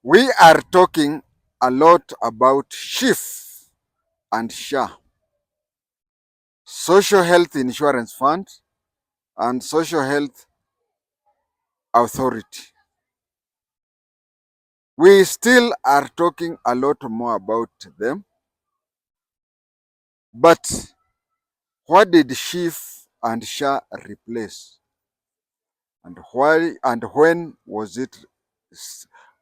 We are talking a lot about SHIF and SHA, Social Health Insurance Fund and Social Health Authority. We still are talking a lot more about them, but what did SHIF and SHA replace? And why and when was it?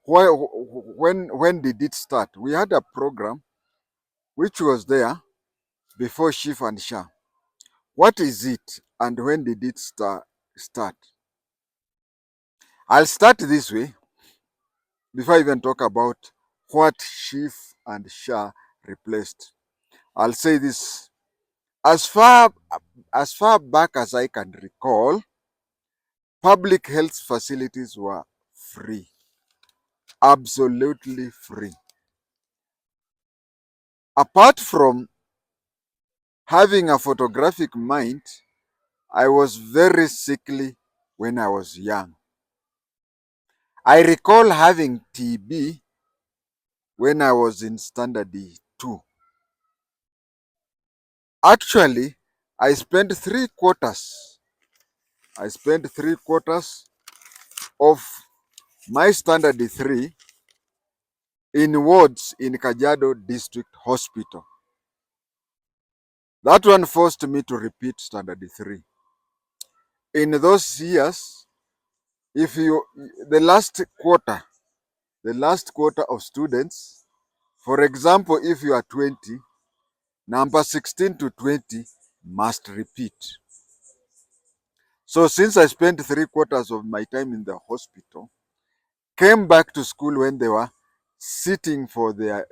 Why, when did it start? We had a program which was there before SHIF and SHA. What is it and when did it start? I'll start this way before I even talk about what SHIF and SHA replaced. I'll say this. As far as far back as I can recall, public health facilities were free, absolutely free. Apart from having a photographic mind, I was very sickly when I was young. I recall having TB when I was in standard 2. Actually, I spent three quarters. I spent three quarters of my standard 3 in wards in Kajiado District Hospital. That one forced me to repeat standard 3. In those years, if you the last quarter of students, for example, if you are 20, number 16 to 20 must repeat. So since I spent three quarters of my time in the hospital, came back to school when they were sitting for their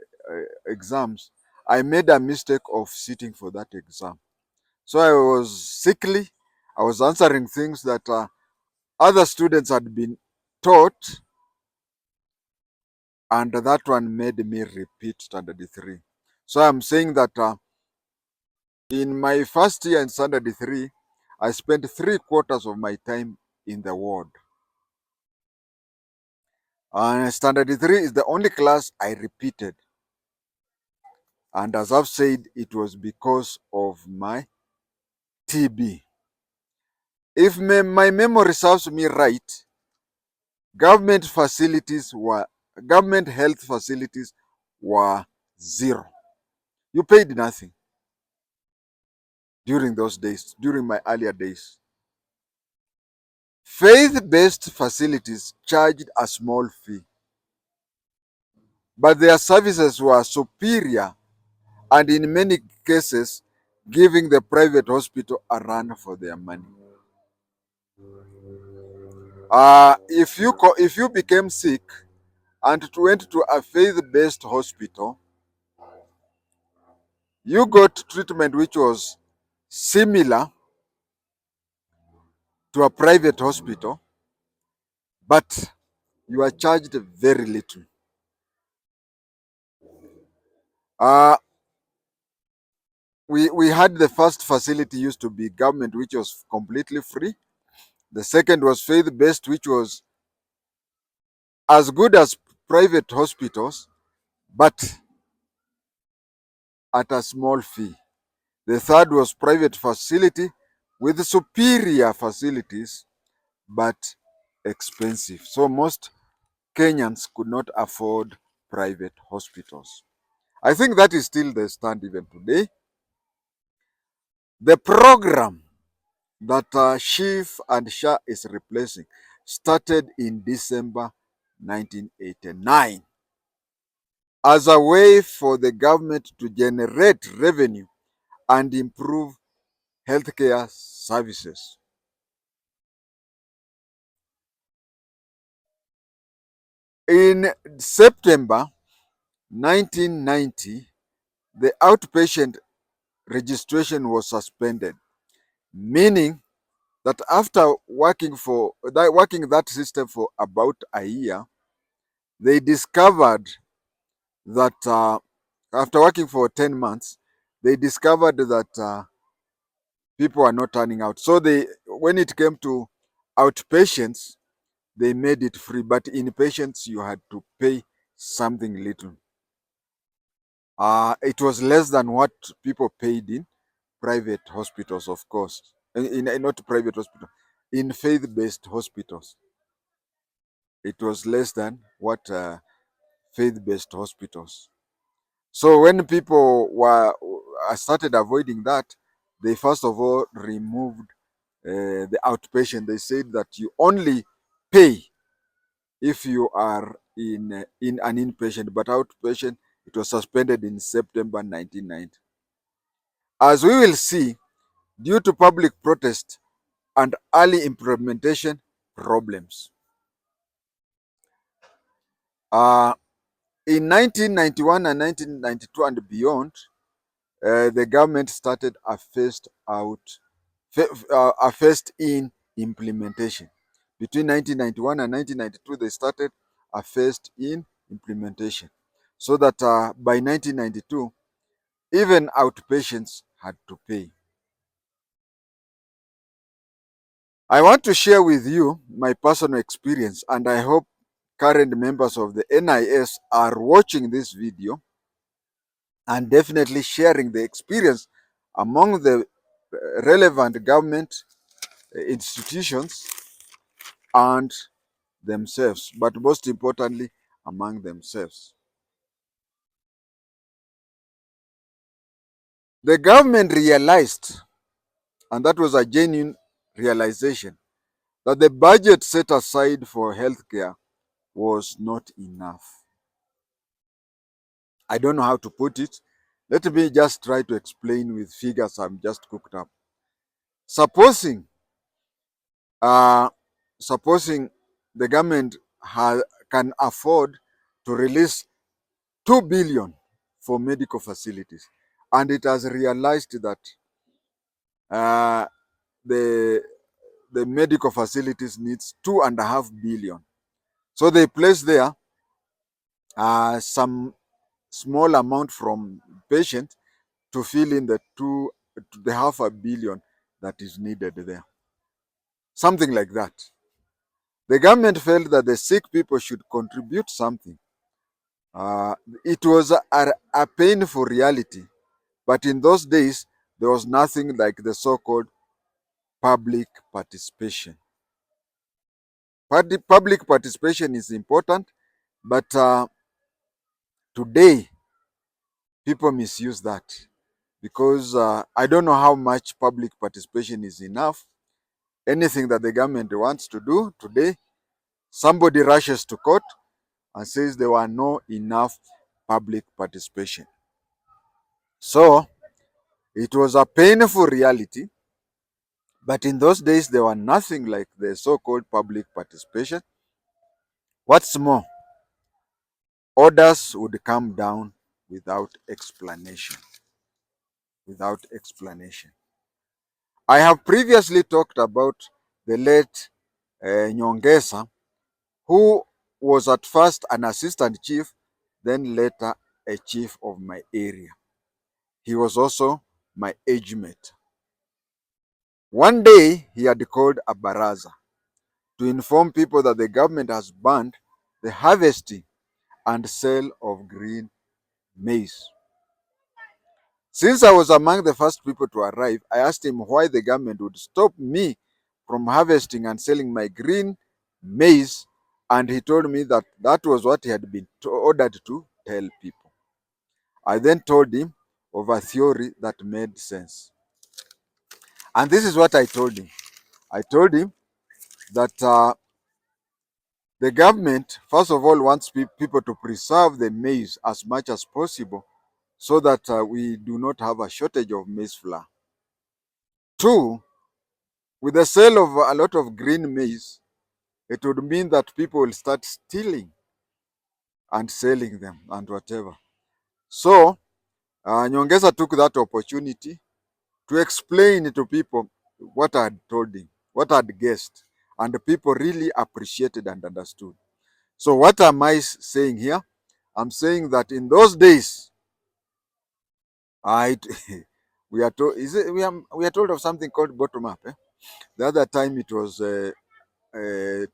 exams, I made a mistake of sitting for that exam. So I was sickly. I was answering things that other students had been taught, and that one made me repeat standard 3. So I'm saying that in my first year in standard 3, I spent three quarters of my time in the ward. And standard 3 is the only class I repeated. And as I've said, it was because of my TB. If my memory serves me right, government government health facilities were zero. You paid nothing during those days, during my earlier days. Faith-based facilities charged a small fee, but their services were superior and in many cases giving the private hospital a run for their money. If you became sick and went to a faith-based hospital, you got treatment which was similar to a private hospital, but you are charged very little. Uh, we had the first facility used to be government, which was completely free. The second was faith-based, which was as good as private hospitals, but at a small fee. The third was private facility with superior facilities, but expensive. So most Kenyans could not afford private hospitals. I think that is still the stand even today. The program that SHIF and SHA is replacing started in December 1989 as a way for the government to generate revenue and improve healthcare services. In September 1990, the outpatient registration was suspended, meaning that after working that system for about a year, they discovered that after working for 10 months, they discovered that people are not turning out. So when it came to outpatients, they made it free, but inpatients you had to pay something little. It was less than what people paid in private hospitals, of course. Not private hospital, in faith-based hospitals. It was less than what faith-based hospitals. So when people were started avoiding that, they first of all removed the outpatient. They said that you only pay if you are in an inpatient, but outpatient, it was suspended in September 1990. As we will see, due to public protest and early implementation problems. Uh, in 1991 and 1992 and beyond, the government started a phased in implementation. Between 1991 and 1992, they started a phased in implementation, so that by 1992, even outpatients had to pay. I want to share with you my personal experience, and I hope current members of the NIS are watching this video and definitely sharing the experience among the relevant government institutions and themselves, but most importantly, among themselves. The government realized, and that was a genuine realization, that the budget set aside for healthcare was not enough. I don't know how to put it. Let me just try to explain with figures I'm just cooked up. Supposing, uh, supposing the government can afford to release 2 billion for medical facilities, and it has realized that uh, the the medical facilities needs 2.5 billion. So they place there some small amount from patient to fill in the 500 million that is needed there. Something like that. The government felt that the sick people should contribute something. Uh, it was a painful reality, but in those days, there was nothing like the so-called public participation. Public participation is important, but today people misuse that because I don't know how much public participation is enough. Anything that the government wants to do today, somebody rushes to court and says there were no enough public participation. So it was a painful reality, but in those days there were nothing like the so-called public participation. What's more, orders would come down without explanation. Without explanation. I have previously talked about the late Nyongesa, who was at first an assistant chief, then later a chief of my area. He was also my age mate. One day, he had called a baraza to inform people that the government has banned the harvesting and sale of green maize. Since I was among the first people to arrive, I asked him why the government would stop me from harvesting and selling my green maize, and he told me that that was what he had been ordered to tell people. I then told him of a theory that made sense. And this is what I told him. I told him that the government, first of all, wants people to preserve the maize as much as possible so that we do not have a shortage of maize flour. Two, with the sale of a lot of green maize, it would mean that people will start stealing and selling them and whatever. So, Nyongesa took that opportunity to explain to people what I had told him, what I had guessed, and the people really appreciated and understood. So, what am I saying here? I'm saying that in those days, I we are told we are told of something called bottom up. The other time it was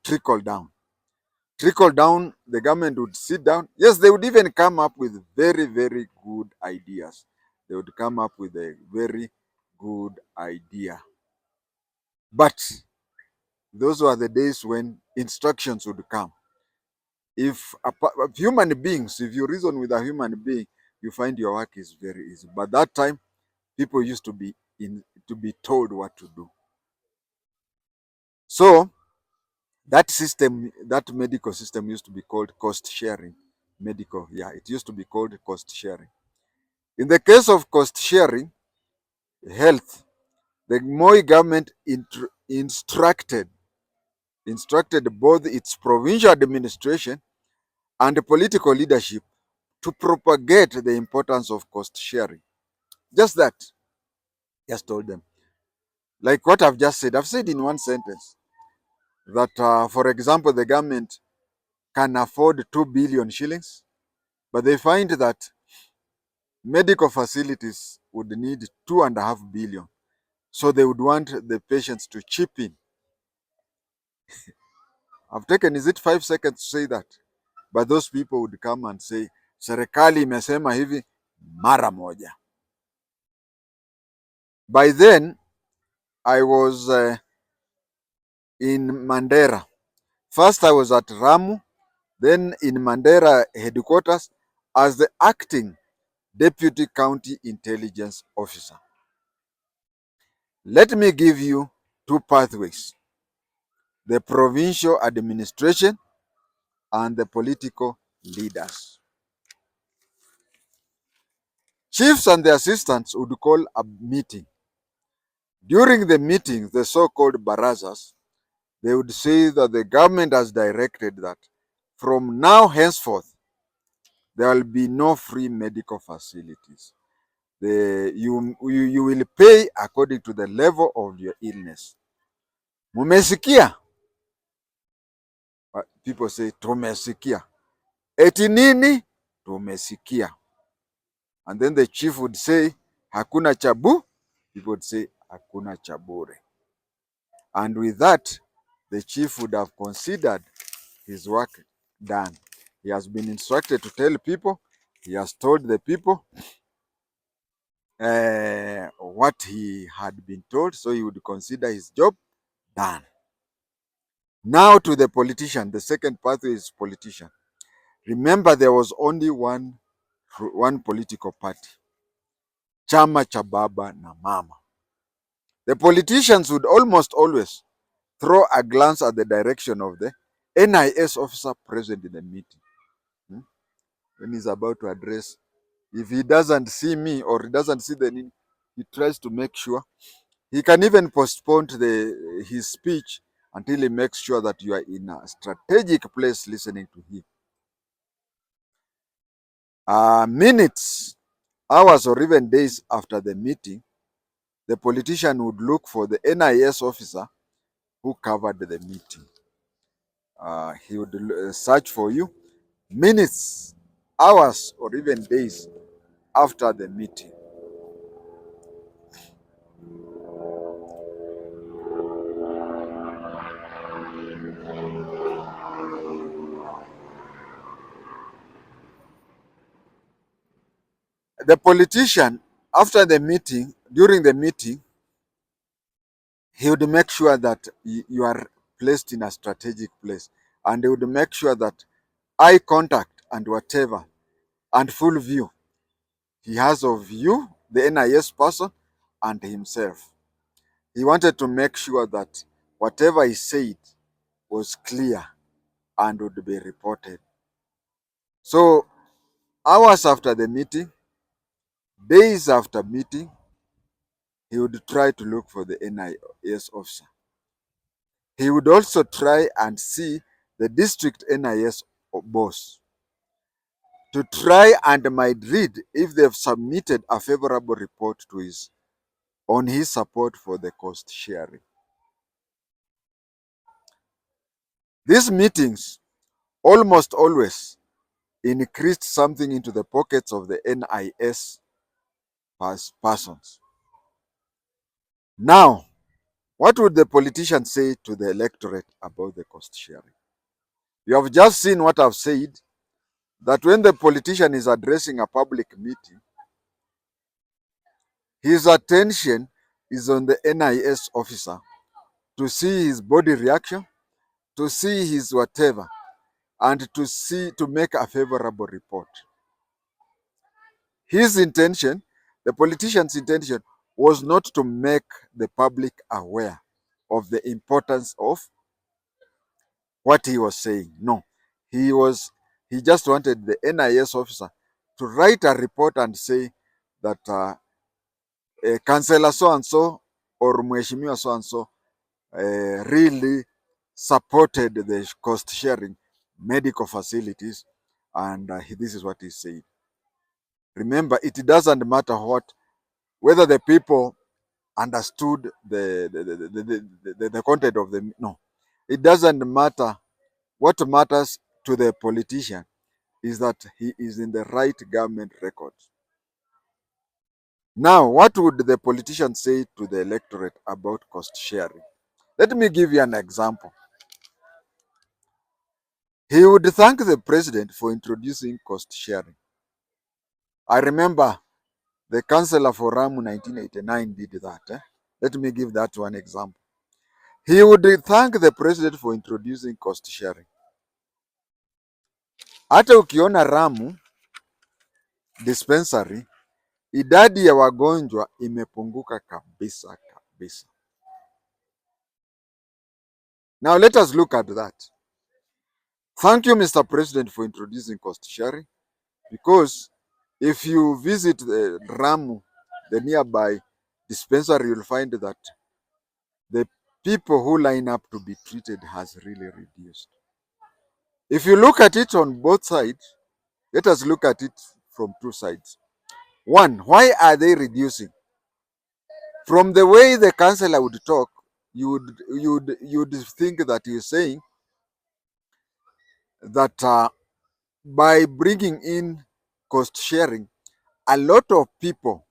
trickle down. trickle down, the government would sit down. Yes, they would even come up with very, very good ideas. They would come up with a very good idea. But those were the days when instructions would come. If human beings, if you reason with a human being, you find your work is very easy. But that time, people used to be told what to do. So that system, that medical system used to be called cost sharing. Medical, yeah, it used to be called cost sharing. In the case of cost sharing, health, the Moi government instructed both its provincial administration and the political leadership to propagate the importance of cost sharing. Just that. Just told them. Like what I've just said, I've said in one sentence that, for example, the government can afford 2 billion shillings, but they find that medical facilities would need 2.5 billion. So they would want the patients to chip in. I've taken, is it 5 seconds to say that? But those people would come and say, serikali imesema hivi mara moja. By then, I was in Mandera. First, I was at Ramu, then in Mandera headquarters as the acting Deputy County Intelligence Officer. Let me give you two pathways: the provincial administration and the political leaders. Chiefs and the assistants would call a meeting. During the meetings, the so-called barazas, they would say that the government has directed that from now henceforth, there will be no free medical facilities. You will pay according to the level of your illness. Mumesikia? People say tumesikia. Eti nini? Tumesikia. And then the chief would say hakuna chabu. People would say hakuna chabure. And with that, the chief would have considered his work done. He has been instructed to tell people. He has told the people what he had been told, so he would consider his job done. Now to the politician. The second pathway is politician. Remember, there was only one political party, chama cha baba na mama. The politicians would almost always throw a glance at the direction of the NIS officer present in the meeting. When he's about to address, if he doesn't see me or he doesn't see the need, he tries to make sure. He can even postpone his speech until he makes sure that you are in a strategic place listening to him. Minutes, hours, or even days after the meeting, the politician would look for the NIS officer who covered the meeting. He would search for you minutes, hours, or even days after the meeting. The politician, after the meeting, during the meeting, he would make sure that you are placed in a strategic place, and he would make sure that eye contact and whatever and full view he has of you, the NIS person, and himself. He wanted to make sure that whatever he said was clear and would be reported. So hours after the meeting, days after meeting, he would try to look for the NIS officer. He would also try and see the district NIS boss to try and might read if they've submitted a favorable report to on his support for the cost sharing. These meetings almost always increased something into the pockets of the NIS persons. Now, what would the politician say to the electorate about the cost sharing? You have just seen what I've said, that when the politician is addressing a public meeting, his attention is on the NIS officer to see his body reaction, to see his whatever, and to make a favorable report. His intention, the politician's intention, was not to make the public aware of the importance of what he was saying. No, he just wanted the NIS officer to write a report and say that Councillor so and so or Mheshimiwa so and so really supported the cost sharing medical facilities, and this is what he said. Remember, it doesn't matter whether the people understood the content of the no. It doesn't matter. What matters to the politician is that he is in the right government record. Now, what would the politician say to the electorate about cost sharing? Let me give you an example. He would thank the president for introducing cost sharing. I remember the councillor for Ramu 1989 did that. Let me give that one example. He would thank the president for introducing cost sharing. Hata ukiona Ramu dispensary, idadi ya wagonjwa imepunguka kabisa kabisa. Now let us look at that. Thank you, Mr. President, for introducing cost sharing, because if you visit the Ramu, the nearby dispensary, you'll find that the people who line up to be treated has really reduced. If you look at it on both sides, let us look at it from two sides. One, why are they reducing? From the way the councillor would talk, you would think that he's saying that by bringing in cost sharing, a lot of people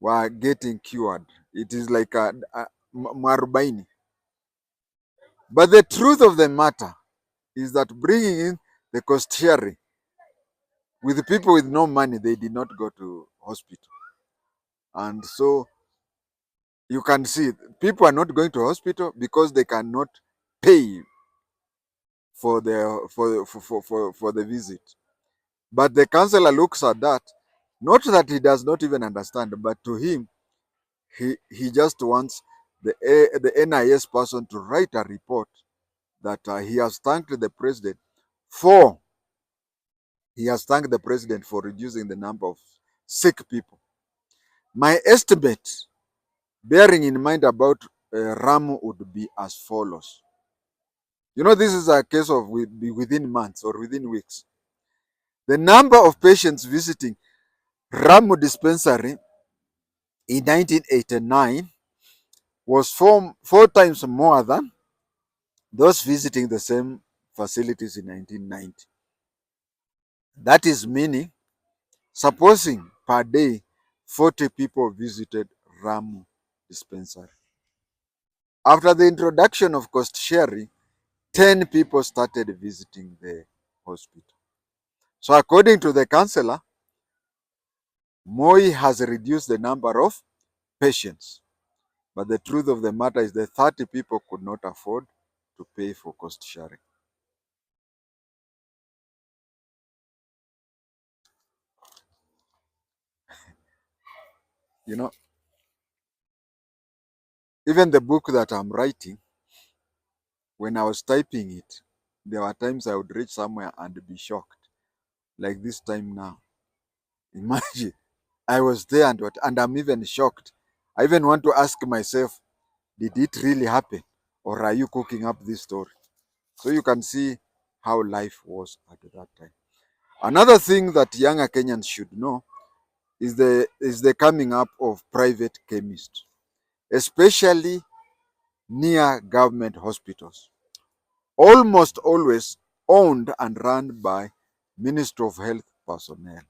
were getting cured. It is like a marubaini. But the truth of the matter is that bringing in the cost sharing with people with no money, they did not go to hospital. And so you can see people are not going to hospital because they cannot pay for the visit. But the counselor looks at that, not that he does not even understand, but to him, he just wants the NIS person to write a report that he has thanked the president for reducing the number of sick people. My estimate, bearing in mind about Ramu, would be as follows. You know, this is a case of within months or within weeks. The number of patients visiting Ramu dispensary in 1989 was four times more than those visiting the same facilities in 1990. That is meaning, supposing per day 40 people visited Ramu dispensary. After the introduction of cost sharing, 10 people started visiting the hospital. So according to the councillor, Moi has reduced the number of patients. But the truth of the matter is that 30 people could not afford to pay for cost sharing. You know, even the book that I'm writing, when I was typing it, there were times I would reach somewhere and be shocked, like this time now. Imagine, I was there and I'm even shocked. I even want to ask myself, did it really happen? Or are you cooking up this story? So you can see how life was at that time. Another thing that younger Kenyans should know is the coming up of private chemists, especially near government hospitals, almost always owned and run by Ministry of Health personnel.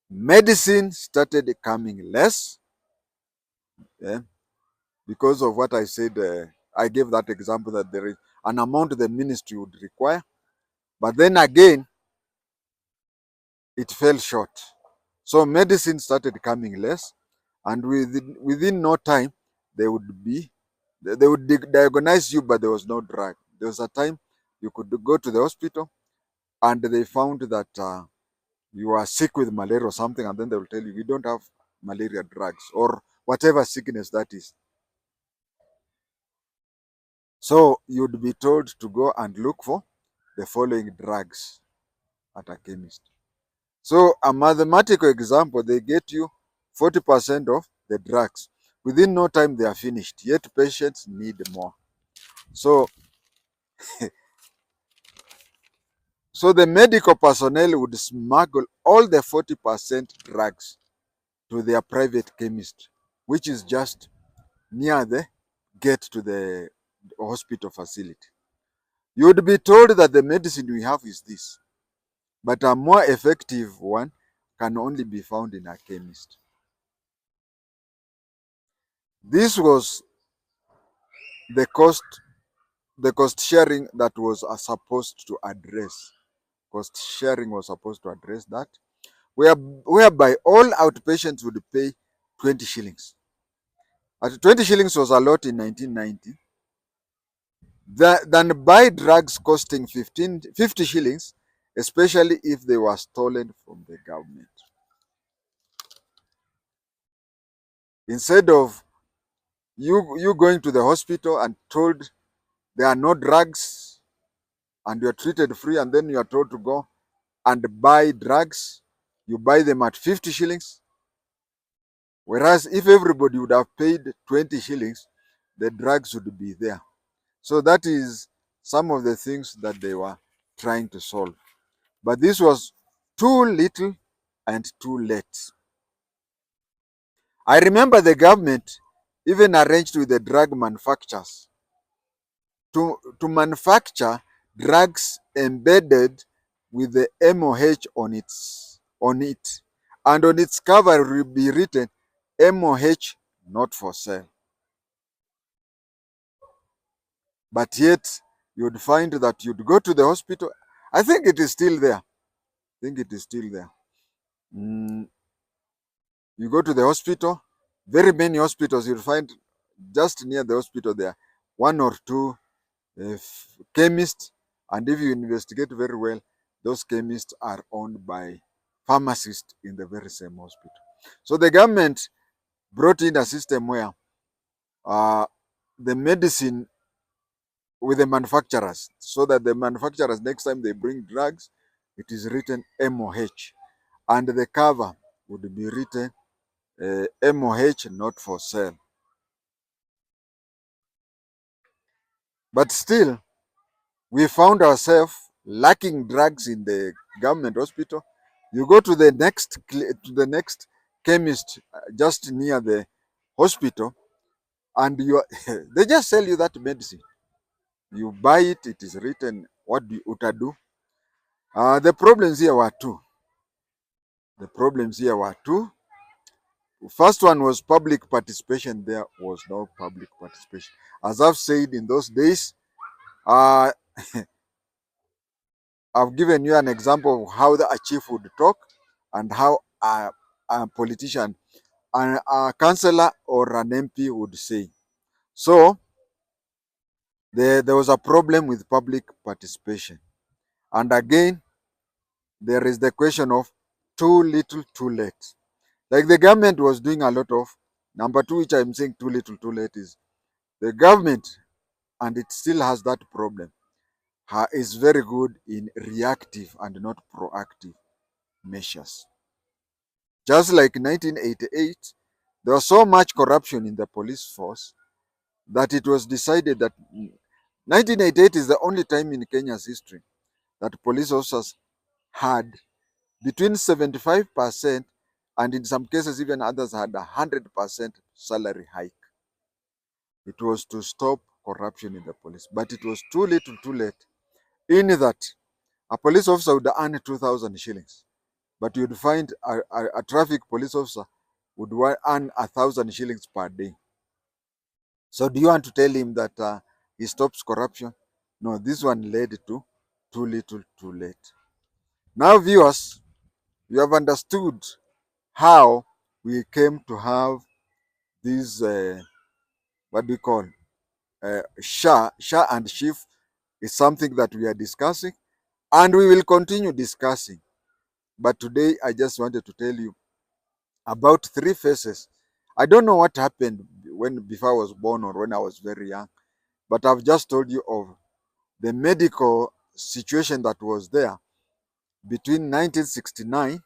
Medicine started coming less, because of what I said. I gave that example that there is an amount the ministry would require. But then again, it fell short. So medicine started coming less, and within no time, they would be they would diagnose you, but there was no drug. There was a time you could go to the hospital, and they found that you are sick with malaria or something, and then they will tell you we don't have malaria drugs or whatever sickness that is. So you'd be told to go and look for the following drugs at a chemist. So a mathematical example, they get you 40% of the drugs. Within no time, they are finished, yet patients need more. So, so the medical personnel would smuggle all the 40% drugs to their private chemist, which is just near the gate to the hospital facility. You would be told that the medicine we have is this, but a more effective one can only be found in a chemist. This was the cost the cost sharing that was supposed to address. Cost sharing was supposed to address that, whereby all outpatients would pay 20 shillings. At 20 shillings was a lot in 1990. Than buy drugs costing 50 shillings, especially if they were stolen from the government. Instead of you going to the hospital and told there are no drugs and you're treated free, and then you are told to go and buy drugs, you buy them at 50 shillings. Whereas if everybody would have paid 20 shillings, the drugs would be there. So that is some of the things that they were trying to solve. But this was too little and too late. I remember the government even arranged with the drug manufacturers to manufacture drugs embedded with the MOH on it. And on its cover will be written MOH not for sale. But yet you'd find that you'd go to the hospital. I think it is still there. I think it is still there. Mm, you go to the hospital, very many hospitals, you'll find just near the hospital there, one or two chemists. And if you investigate very well, those chemists are owned by pharmacists in the very same hospital. So the government brought in a system where the medicine with the manufacturers, so that the manufacturers, next time they bring drugs, it is written MOH, and the cover would be written MOH not for sale. But still, we found ourselves lacking drugs in the government hospital. You go to the next chemist just near the hospital, and you they just sell you that medicine. You buy it, it is written what do you do. The problems here were two. The problems here were two. First one was public participation. There was no public participation. As I've said, in those days, uh, I've given you an example of how a chief would talk and how a politician, a councillor or an MP would say. So there was a problem with public participation. And again, there is the question of too little, too late. Like the government was doing a lot of, number two, which I'm saying too little, too late, is the government, and it still has that problem, is very good in reactive and not proactive measures. Just like 1988, there was so much corruption in the police force that it was decided that 1988 is the only time in Kenya's history that police officers had between 75% and in some cases even others had 100% salary hike. It was to stop corruption in the police, but it was too little, too late. In that, a police officer would earn 2,000 shillings, but you'd find a traffic police officer would earn 1,000 shillings per day. So do you want to tell him that he stops corruption? No, this one led to too little, too late. Now, viewers, you have understood how we came to have this, what do you call, SHA and SHIF is something that we are discussing, and we will continue discussing. But today, I just wanted to tell you about three phases. I don't know what happened when before I was born or when I was very young, but I've just told you of the medical situation that was there between 1969,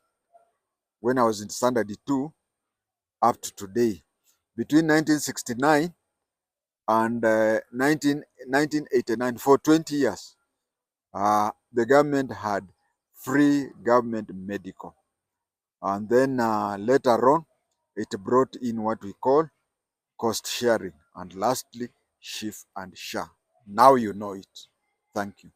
when I was in standard 2, up to today. Between 1969 and 1989, for 20 years, the government had free government medical. And then later on, it brought in what we call cost sharing. And lastly, SHIF and SHA. Now you know it. Thank you.